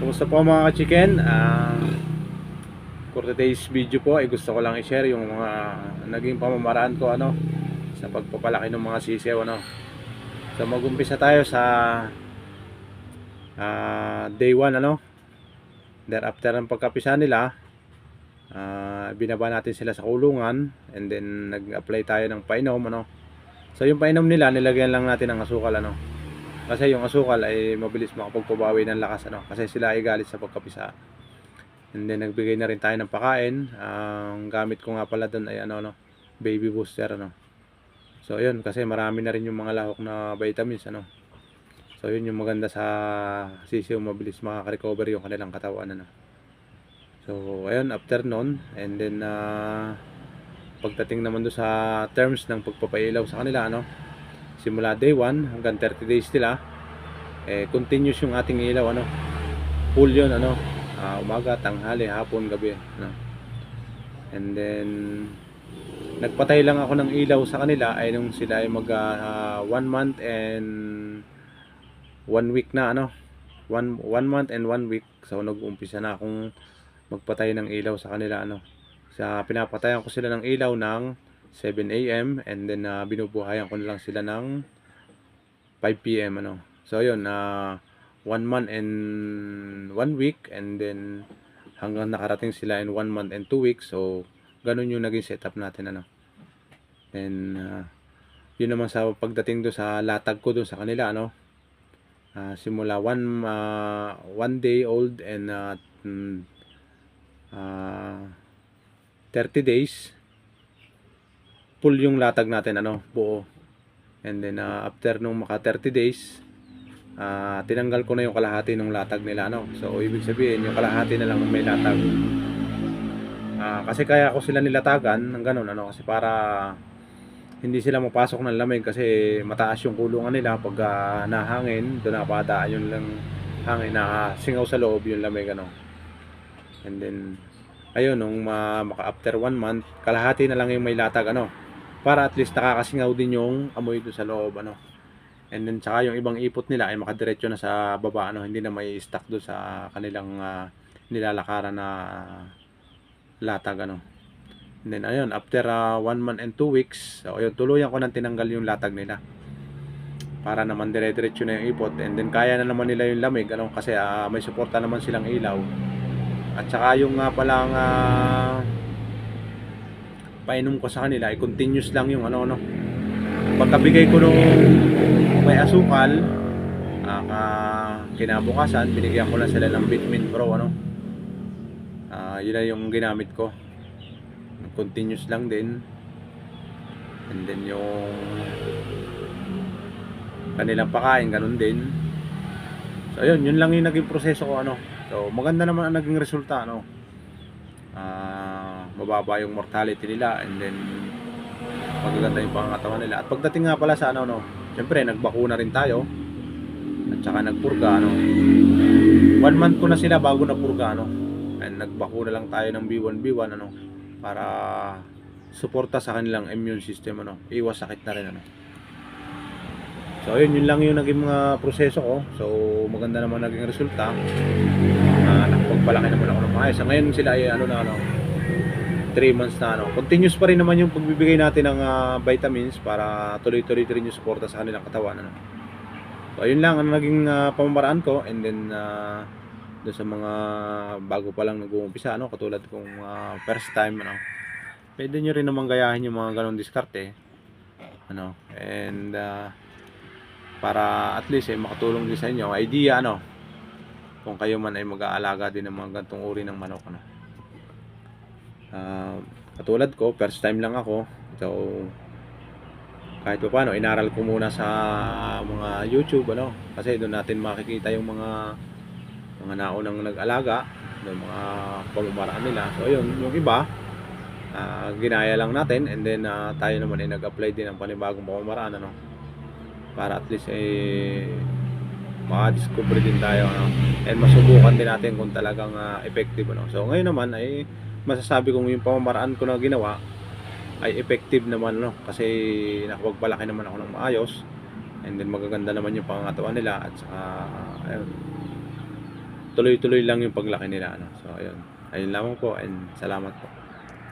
Kumusta po mga ka-chicken? For today's video po ay gusto ko lang i-share yung mga naging pamamaraan ko sa pagpapalaki ng mga sisiw So mag-umpisa tayo sa day 1 Thereafter ng pagkapisa nila, binaba natin sila sa kulungan and then nag-apply tayo ng painom So yung painom nila nilagyan lang natin ng asukal Kasi yung asukal ay mabilis makapagpabawi ng lakas kasi sila ay galit sa pagkapisa. And then nagbigay na rin tayo ng pakain. Ang gamit ko nga pala doon ay baby booster So yun, kasi marami na rin yung mga lahok na vitamins So yun yung maganda sa sisiw, mabilis makaka-recover yung kanilang katawan So ayun, after noon, and then pagdating naman doon sa terms ng pagpapailaw sa kanila simula day 1 hanggang 30 days nila, continuous yung ating ilaw full yun umaga, tanghali, hapon, gabi and then nagpatay lang ako ng ilaw sa kanila ay nung sila ay mag 1 month and 1 week na 1 month and 1 week. So nag-uumpisa na akong magpatay ng ilaw sa kanila pinapatayan ko sila ng ilaw ng 7 AM and then binubuhayan ko na lang sila ng 5 PM So yun, 1 month and 1 week and then hanggang nakarating sila in 1 month and 2 weeks. So ganun yung naging setup natin and yun naman sa pagdating do sa latag ko doon sa kanila simula 1 day old and 30 days full yung latag natin buo. And then after nung maka 30 days tinanggal ko na yung kalahati ng latag nila So ibig sabihin yung kalahati na lang may latag. Kasi kaya ko sila nilatagan ng ganun kasi para hindi sila mapasok ng lamig kasi mataas yung kulungan nila pag nahangin, doon napadaan yung lang hangin na singaw sa loob yung lamig And then ayun nung maka after 1 month kalahati na lang yung may latag para at least nakakasingaw din yung amoy doon sa loob and then tsaka yung ibang ipot nila ay makadiretso na sa baba hindi na may stuck doon sa kanilang nilalakaran na latag and then ayun after 1 month and 2 weeks so ayun tuluyan ko nang tinanggal yung latag nila para naman dire-diretso na yung ipot and then kaya na naman nila yung lamig kasi may suporta naman silang ilaw at saka yung palang painom ko sa kanila ay continuous lang yung pagkabigay ko nung may asukal kinabukasan binigyan ko na sila ng Vitamin Pro yun na yung ginamit ko continuous lang din and then yung kanilang pakain ganun din so yun lang yung naging proseso ko so maganda naman ang naging resulta mababa yung mortality nila and then magaganda yung pangangatawan nila at pagdating nga pala sa syempre nagbakuna rin tayo at saka nagpurga 1 month ko na sila bago napurga and nagbakuna lang tayo ng B1 para suporta sa kanilang immune system iwas sakit na rin so yun lang yung naging mga proseso ko so maganda naman naging resulta nakapagpalaki naman ako ng maayos ngayon sila ay 3 months na continuous pa rin naman yung pagbibigay natin ng vitamins para tuloy-tuloy rin yung suporta sa kanilang katawan so ayun lang ang naging pamamaraan ko and then doon sa mga bago pa lang nag-uumpisa katulad kong first time pwede nyo rin naman gayahin yung mga ganong diskarte and para at least makatulong din sa inyo idea kung kayo man ay mag-aalaga din ng mga gantong uri ng manok katulad ko first time lang ako so kahit pa paano inaral ko muna sa mga YouTube kasi doon natin makikita yung mga naunang nag-alaga ng mga pamamaraan nila so yun yung iba ginaya lang natin and then tayo naman ay nag-apply din ng panibagong pamamaraan para at least maka-discover din tayo and masubukan din natin kung talagang effective so ngayon naman ay masasabi kong yung pamamaraan ko na ginawa ay effective naman kasi nakapagpalaki naman ako ng maayos and then magaganda naman yung pangangatawan nila at saka ayun tuloy-tuloy lang yung paglaki nila, ano. So ayun, ayun lamang po and salamat po.